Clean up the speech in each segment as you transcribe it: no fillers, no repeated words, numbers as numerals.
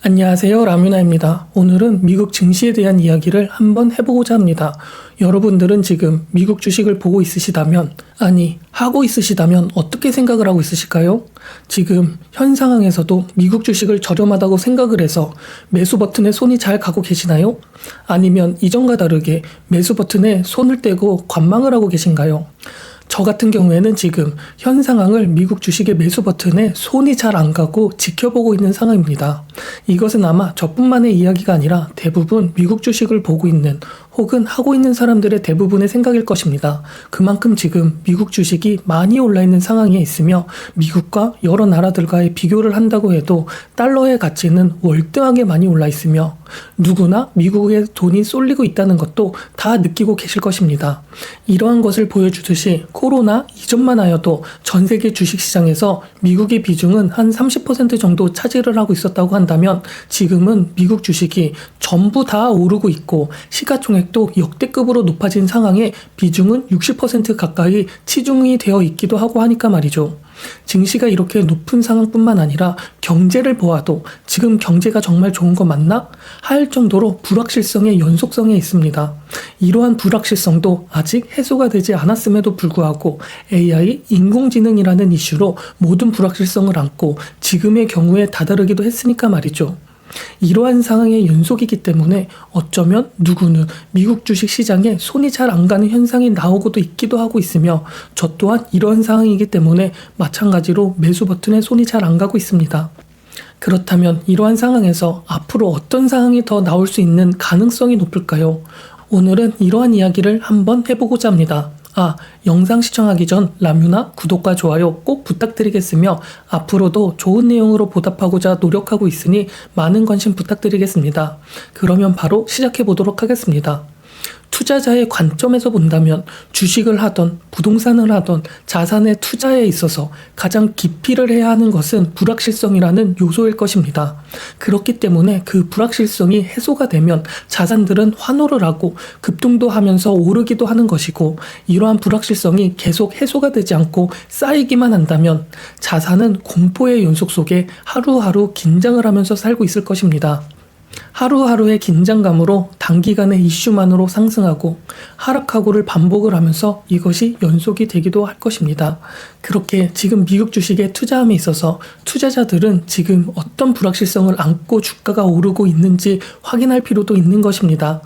안녕하세요, 라뮤나입니다. 오늘은 미국 증시에 대한 이야기를 한번 해보고자 합니다. 여러분들은 지금 미국 주식을 보고 있으시다면, 아니 하고 있으시다면 어떻게 생각을 하고 있으실까요? 지금 현 상황에서도 미국 주식을 저렴하다고 생각을 해서 매수 버튼에 손이 잘 가고 계시나요? 아니면 이전과 다르게 매수 버튼에 손을 떼고 관망을 하고 계신가요? 저 같은 경우에는 지금 현 상황을 미국 주식의 매수 버튼에 손이 잘 안 가고 지켜보고 있는 상황입니다. 이것은 아마 저뿐만의 이야기가 아니라 대부분 미국 주식을 보고 있는 혹은 하고 있는 사람들의 대부분의 생각일 것입니다. 그만큼 지금 미국 주식이 많이 올라 있는 상황에 있으며 미국과 여러 나라들과의 비교를 한다고 해도 달러의 가치는 월등하게 많이 올라 있으며 누구나 미국에 돈이 쏠리고 있다는 것도 다 느끼고 계실 것입니다. 이러한 것을 보여주듯이 코로나 이전만 하여도 전 세계 주식시장에서 미국의 비중은 한 30% 정도 차지를 하고 있었다고 한다면 지금은 미국 주식이 전부 다 오르고 있고 시가총액도 역대급으로 높아진 상황에 비중은 60% 가까이 치중이 되어 있기도 하고 하니까 말이죠. 증시가 이렇게 높은 상황뿐만 아니라 경제를 보아도 지금 경제가 정말 좋은 거 맞나? 할 정도로 불확실성의 연속성에 있습니다. 이러한 불확실성도 아직 해소가 되지 않았음에도 불구하고 AI, 인공지능이라는 이슈로 모든 불확실성을 안고 지금의 경우에 다다르기도 했으니까 말이죠. 이러한 상황의 연속이기 때문에 어쩌면 누구는 미국 주식 시장에 손이 잘 안 가는 현상이 나오고도 있기도 하고 있으며 저 또한 이러한 상황이기 때문에 마찬가지로 매수 버튼에 손이 잘 안 가고 있습니다. 그렇다면 이러한 상황에서 앞으로 어떤 상황이 더 나올 수 있는 가능성이 높을까요? 오늘은 이러한 이야기를 한번 해보고자 합니다. 영상 시청하기 전 라뮤나 구독과 좋아요 꼭 부탁드리겠으며 앞으로도 좋은 내용으로 보답하고자 노력하고 있으니 많은 관심 부탁드리겠습니다. 그러면 바로 시작해 보도록 하겠습니다. 투자자의 관점에서 본다면 주식을 하던 부동산을 하던 자산의 투자에 있어서 가장 기피를 해야 하는 것은 불확실성이라는 요소일 것입니다. 그렇기 때문에 그 불확실성이 해소가 되면 자산들은 환호를 하고 급등도 하면서 오르기도 하는 것이고 이러한 불확실성이 계속 해소가 되지 않고 쌓이기만 한다면 자산은 공포의 연속 속에 하루하루 긴장을 하면서 살고 있을 것입니다. 하루하루의 긴장감으로 단기간의 이슈만으로 상승하고 하락하고를 반복을 하면서 이것이 연속이 되기도 할 것입니다. 그렇게 지금 미국 주식에 투자함에 있어서 투자자들은 지금 어떤 불확실성을 안고 주가가 오르고 있는지 확인할 필요도 있는 것입니다.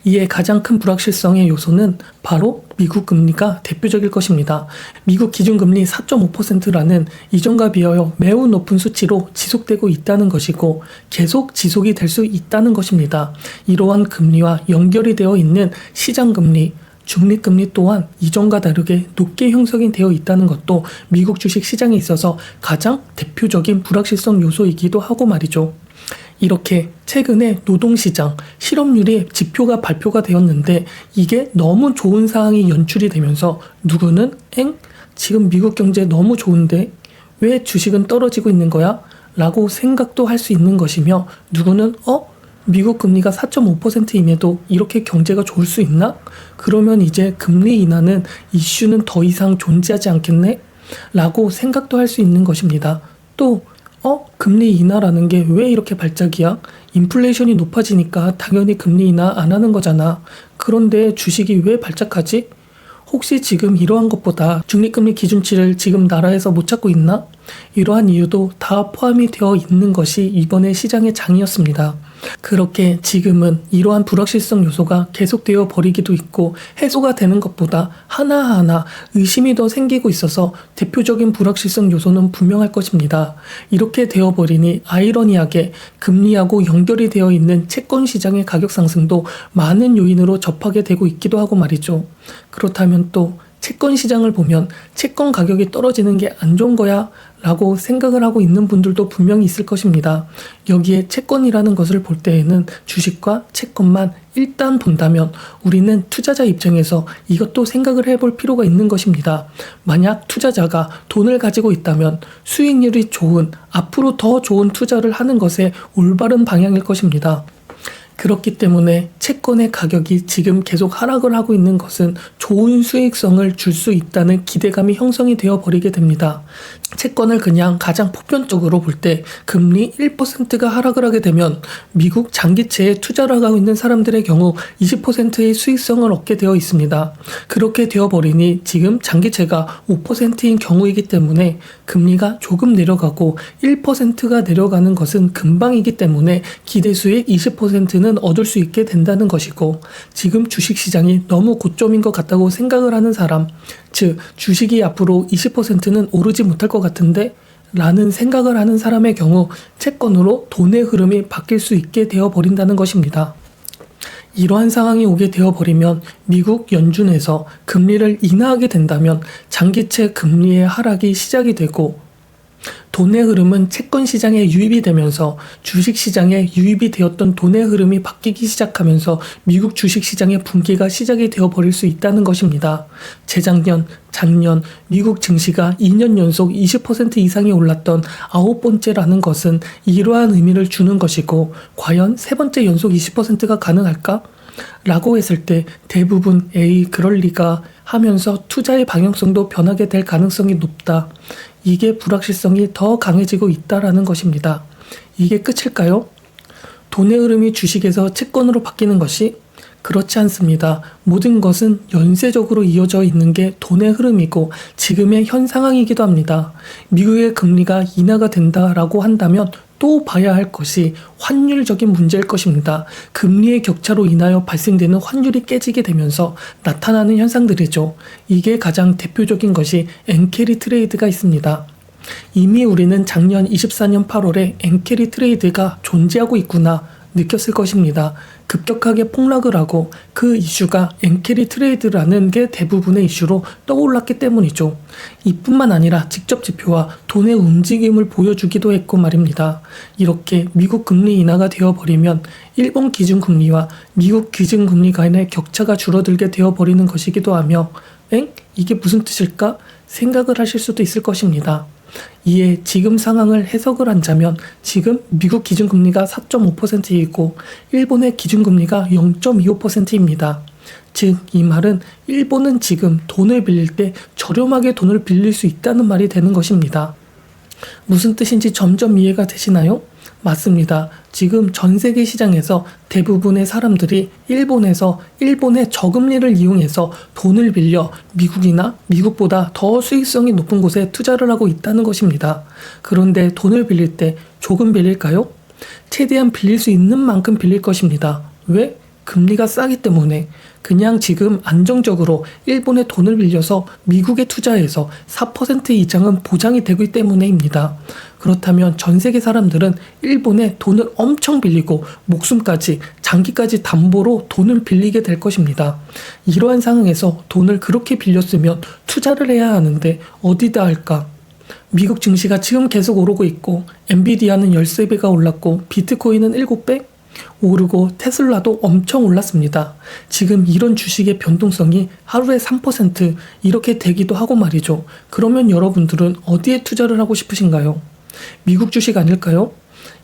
이에 가장 큰 불확실성의 요소는 바로 미국 금리가 대표적일 것입니다. 미국 기준금리 4.5%라는 이전과 비하여 매우 높은 수치로 지속되고 있다는 것이고 계속 지속이 될 수 있다는 것입니다. 이러한 금리와 연결이 되어 있는 시장금리, 중립금리 또한 이전과 다르게 높게 형성이 되어 있다는 것도 미국 주식 시장에 있어서 가장 대표적인 불확실성 요소이기도 하고 말이죠. 이렇게 최근에 노동시장 실업률이 지표가 발표가 되었는데 이게 너무 좋은 상황이 연출이 되면서 누구는 지금 미국 경제 너무 좋은데 왜 주식은 떨어지고 있는 거야? 라고 생각도 할 수 있는 것이며 누구는 미국 금리가 4.5%임에도 이렇게 경제가 좋을 수 있나? 그러면 이제 금리 인하는 이슈는 더 이상 존재하지 않겠네? 라고 생각도 할 수 있는 것입니다. 또 금리 인하라는 게 왜 이렇게 발작이야? 인플레이션이 높아지니까 당연히 금리 인하 안 하는 거잖아. 그런데 주식이 왜 발작하지? 혹시 지금 이러한 것보다 중립금리 기준치를 지금 나라에서 못 찾고 있나? 이러한 이유도 다 포함이 되어 있는 것이 이번의 시장의 장이었습니다. 그렇게 지금은 이러한 불확실성 요소가 계속되어 버리기도 있고 해소가 되는 것보다 하나하나 의심이 더 생기고 있어서 대표적인 불확실성 요소는 분명할 것입니다. 이렇게 되어버리니 아이러니하게 금리하고 연결이 되어 있는 채권 시장의 가격 상승도 많은 요인으로 접하게 되고 있기도 하고 말이죠. 그렇다면 또 채권 시장을 보면 채권 가격이 떨어지는 게 안 좋은 거야 라고 생각을 하고 있는 분들도 분명히 있을 것입니다. 여기에 채권이라는 것을 볼 때에는 주식과 채권만 일단 본다면 우리는 투자자 입장에서 이것도 생각을 해볼 필요가 있는 것입니다. 만약 투자자가 돈을 가지고 있다면 수익률이 좋은 앞으로 더 좋은 투자를 하는 것에 올바른 방향일 것입니다. 그렇기 때문에 채권의 가격이 지금 계속 하락을 하고 있는 것은 좋은 수익성을 줄 수 있다는 기대감이 형성이 되어 버리게 됩니다. 채권을 그냥 가장 보편적으로 볼 때 금리 1%가 하락을 하게 되면 미국 장기채에 투자를 하고 있는 사람들의 경우 20%의 수익성을 얻게 되어 있습니다. 그렇게 되어버리니 지금 장기채가 5%인 경우이기 때문에 금리가 조금 내려가고 1%가 내려가는 것은 금방이기 때문에 기대수익 20%는 얻을 수 있게 된다는 것이고, 지금 주식시장이 너무 고점인 것 같다고 생각을 하는 사람, 즉 주식이 앞으로 20%는 오르지 못할 것 같은데 라는 생각을 하는 사람의 경우 채권으로 돈의 흐름이 바뀔 수 있게 되어버린다는 것입니다. 이러한 상황이 오게 되어버리면 미국 연준에서 금리를 인하하게 된다면 장기채 금리의 하락이 시작이 되고, 돈의 흐름은 채권 시장에 유입이 되면서 주식 시장에 유입이 되었던 돈의 흐름이 바뀌기 시작하면서 미국 주식 시장의 붕괴가 시작이 되어버릴 수 있다는 것입니다. 재작년, 작년 미국 증시가 2년 연속 20% 이상이 올랐던 9번째라는 것은 이러한 의미를 주는 것이고, 과연 세 번째 연속 20%가 가능할까? 라고 했을 때 대부분 에이 그럴 리가 하면서 투자의 방향성도 변하게 될 가능성이 높다. 이게 불확실성이 더 강해지고 있다라는 것입니다. 이게 끝일까요? 돈의 흐름이 주식에서 채권으로 바뀌는 것이? 그렇지 않습니다. 모든 것은 연쇄적으로 이어져 있는 게 돈의 흐름이고 지금의 현 상황이기도 합니다. 미국의 금리가 인하가 된다라고 한다면 또 봐야 할 것이 환율적인 문제일 것입니다. 금리의 격차로 인하여 발생되는 환율이 깨지게 되면서 나타나는 현상들이죠. 이게 가장 대표적인 것이 엔캐리 트레이드가 있습니다. 이미 우리는 작년 24년 8월에 엔캐리 트레이드가 존재하고 있구나 느꼈을 것입니다. 급격하게 폭락을 하고 그 이슈가 엔캐리 트레이드라는 게 대부분의 이슈로 떠올랐기 때문이죠. 이뿐만 아니라 직접 지표와 돈의 움직임을 보여주기도 했고 말입니다. 이렇게 미국 금리 인하가 되어버리면 일본 기준금리와 미국 기준금리 간의 격차가 줄어들게 되어버리는 것이기도 하며 이게 무슨 뜻일까? 생각을 하실 수도 있을 것입니다. 이에 지금 상황을 해석을 한다면 지금 미국 기준금리가 4.5%이고 일본의 기준금리가 0.25%입니다. 즉 이 말은 일본은 지금 돈을 빌릴 때 저렴하게 돈을 빌릴 수 있다는 말이 되는 것입니다. 무슨 뜻인지 점점 이해가 되시나요? 맞습니다. 지금 전 세계 시장에서 대부분의 사람들이 일본의 저금리를 이용해서 돈을 빌려 미국이나 미국보다 더 수익성이 높은 곳에 투자를 하고 있다는 것입니다. 그런데 돈을 빌릴 때 조금 빌릴까요? 최대한 빌릴 수 있는 만큼 빌릴 것입니다. 왜? 금리가 싸기 때문에. 그냥 지금 안정적으로 일본에 돈을 빌려서 미국에 투자해서 4% 이상은 보장이 되기 때문에입니다. 그렇다면 전 세계 사람들은 일본에 돈을 엄청 빌리고 목숨까지 장기까지 담보로 돈을 빌리게 될 것입니다. 이러한 상황에서 돈을 그렇게 빌렸으면 투자를 해야 하는데 어디다 할까? 미국 증시가 지금 계속 오르고 있고 엔비디아는 13배가 올랐고 비트코인은 7배? 오르고 테슬라도 엄청 올랐습니다. 지금 이런 주식의 변동성이 하루에 3% 이렇게 되기도 하고 말이죠. 그러면 여러분들은 어디에 투자를 하고 싶으신가요? 미국 주식 아닐까요?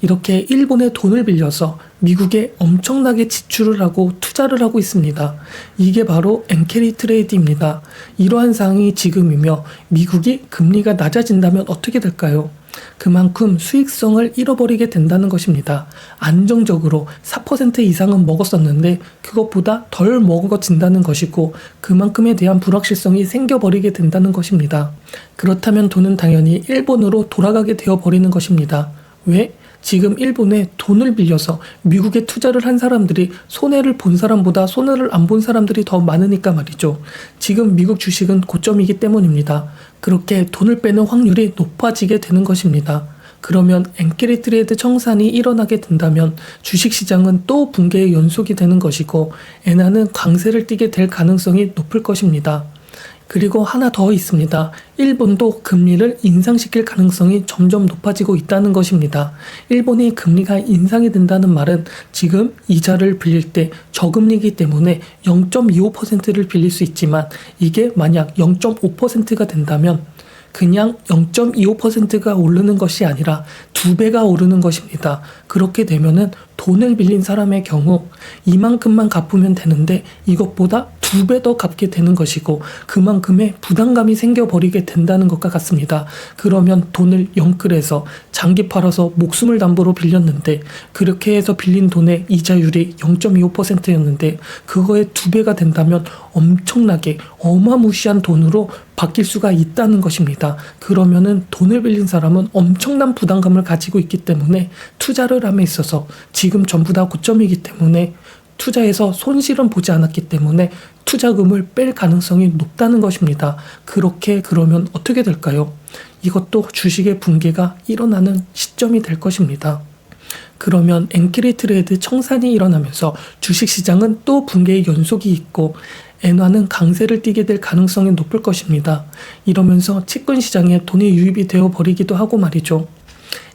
이렇게 일본에 돈을 빌려서 미국에 엄청나게 지출을 하고 투자를 하고 있습니다. 이게 바로 엔캐리 트레이드입니다. 이러한 상황이 지금이며 미국이 금리가 낮아진다면 어떻게 될까요? 그만큼 수익성을 잃어버리게 된다는 것입니다. 안정적으로 4% 이상은 먹었었는데 그것보다 덜 먹어진다는 것이고 그만큼에 대한 불확실성이 생겨버리게 된다는 것입니다. 그렇다면 돈은 당연히 일본으로 돌아가게 되어버리는 것입니다. 왜? 지금 일본에 돈을 빌려서 미국에 투자를 한 사람들이 손해를 본 사람보다 손해를 안 본 사람들이 더 많으니까 말이죠. 지금 미국 주식은 고점이기 때문입니다. 그렇게 돈을 빼는 확률이 높아지게 되는 것입니다. 그러면 엔캐리 트레이드 청산이 일어나게 된다면 주식시장은 또 붕괴의 연속이 되는 것이고 엔화는 강세를 띠게 될 가능성이 높을 것입니다. 그리고 하나 더 있습니다. 일본도 금리를 인상시킬 가능성이 점점 높아지고 있다는 것입니다. 일본이 금리가 인상이 된다는 말은 지금 이자를 빌릴 때 저금리이기 때문에 0.25%를 빌릴 수 있지만 이게 만약 0.5%가 된다면 그냥 0.25%가 오르는 것이 아니라 2배가 오르는 것입니다. 그렇게 되면은 돈을 빌린 사람의 경우 이만큼만 갚으면 되는데 이것보다 2배 더 갚게 되는 것이고 그만큼의 부담감이 생겨버리게 된다는 것과 같습니다. 그러면 돈을 영끌해서 장기 팔아서 목숨을 담보로 빌렸는데 그렇게 해서 빌린 돈의 이자율이 0.25%였는데 그거의 2배가 된다면 엄청나게 어마무시한 돈으로 바뀔 수가 있다는 것입니다. 그러면은 돈을 빌린 사람은 엄청난 부담감을 가지고 있기 때문에 투자를 함에 있어서 지금 전부 다 고점이기 때문에 투자해서 손실은 보지 않았기 때문에 투자금을 뺄 가능성이 높다는 것입니다. 그렇게 그러면 어떻게 될까요? 이것도 주식의 붕괴가 일어나는 시점이 될 것입니다. 그러면 엔크리 트레이드 청산이 일어나면서 주식시장은 또 붕괴의 연속이 있고 엔화는 강세를 띠게 될 가능성이 높을 것입니다. 이러면서 채권시장에 돈이 유입이 되어 버리기도 하고 말이죠.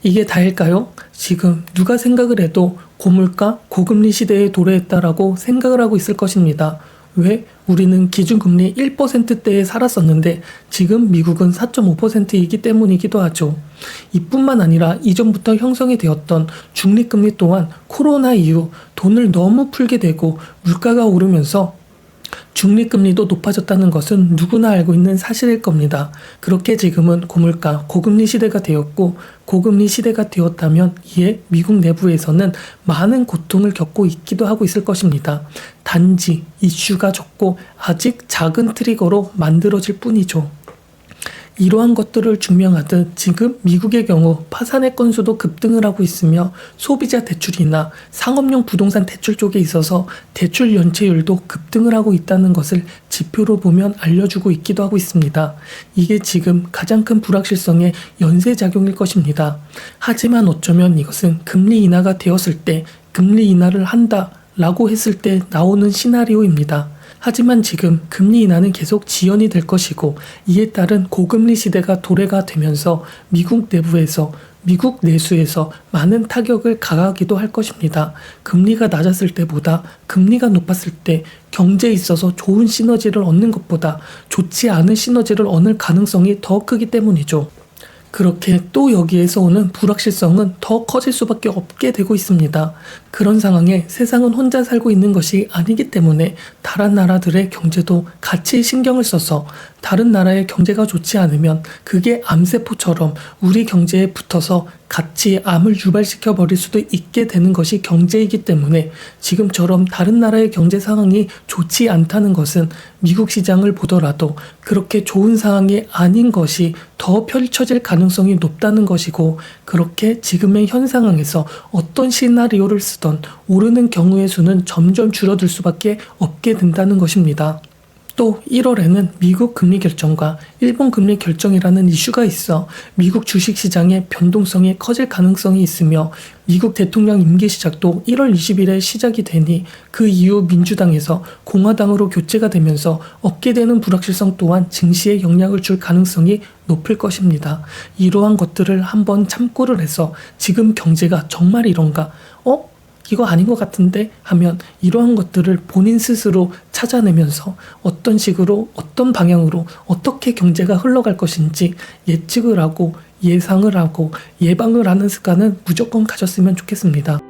이게 다일까요? 지금 누가 생각을 해도 고물가, 고금리 시대에 도래했다라고 생각을 하고 있을 것입니다. 왜? 우리는 기준금리 1%대에 살았었는데 지금 미국은 4.5%이기 때문이기도 하죠. 이뿐만 아니라 이전부터 형성이 되었던 중립금리 또한 코로나 이후 돈을 너무 풀게 되고 물가가 오르면서 중립금리도 높아졌다는 것은 누구나 알고 있는 사실일 겁니다. 그렇게 지금은 고물가, 고금리 시대가 되었고 고금리 시대가 되었다면 이에 미국 내부에서는 많은 고통을 겪고 있기도 하고 있을 것입니다. 단지 이슈가 적고 아직 작은 트리거로 만들어질 뿐이죠. 이러한 것들을 증명하듯 지금 미국의 경우 파산의 건수도 급등을 하고 있으며 소비자 대출이나 상업용 부동산 대출 쪽에 있어서 대출 연체율도 급등을 하고 있다는 것을 지표로 보면 알려주고 있기도 하고 있습니다. 이게 지금 가장 큰 불확실성의 연쇄작용일 것입니다. 하지만 어쩌면 이것은 금리 인하가 되었을 때 금리 인하를 한다라고 했을 때 나오는 시나리오입니다. 하지만 지금 금리 인하는 계속 지연이 될 것이고 이에 따른 고금리 시대가 도래가 되면서 미국 내부에서 미국 내수에서 많은 타격을 가하기도 할 것입니다. 금리가 낮았을 때보다 금리가 높았을 때 경제에 있어서 좋은 시너지를 얻는 것보다 좋지 않은 시너지를 얻을 가능성이 더 크기 때문이죠. 그렇게 또 여기에서 오는 불확실성은 더 커질 수밖에 없게 되고 있습니다. 그런 상황에 세상은 혼자 살고 있는 것이 아니기 때문에 다른 나라들의 경제도 같이 신경을 써서 다른 나라의 경제가 좋지 않으면 그게 암세포처럼 우리 경제에 붙어서 같이 암을 유발시켜 버릴 수도 있게 되는 것이 경제이기 때문에 지금처럼 다른 나라의 경제 상황이 좋지 않다는 것은 미국 시장을 보더라도 그렇게 좋은 상황이 아닌 것이 더 펼쳐질 가능성이 높다는 것이고 그렇게 지금의 현 상황에서 어떤 시나리오를 쓰던 오르는 경우의 수는 점점 줄어들 수밖에 없게 된다는 것입니다. 또 1월에는 미국 금리 결정과 일본 금리 결정이라는 이슈가 있어 미국 주식시장의 변동성이 커질 가능성이 있으며 미국 대통령 임기 시작도 1월 20일에 시작이 되니 그 이후 민주당에서 공화당으로 교체가 되면서 얻게 되는 불확실성 또한 증시에 영향을 줄 가능성이 높을 것입니다. 이러한 것들을 한번 참고를 해서 지금 경제가 정말 이런가? 이거 아닌 것 같은데 하면 이러한 것들을 본인 스스로 찾아내면서 어떤 식으로 어떤 방향으로 어떻게 경제가 흘러갈 것인지 예측을 하고 예상을 하고 예방을 하는 습관은 무조건 가졌으면 좋겠습니다.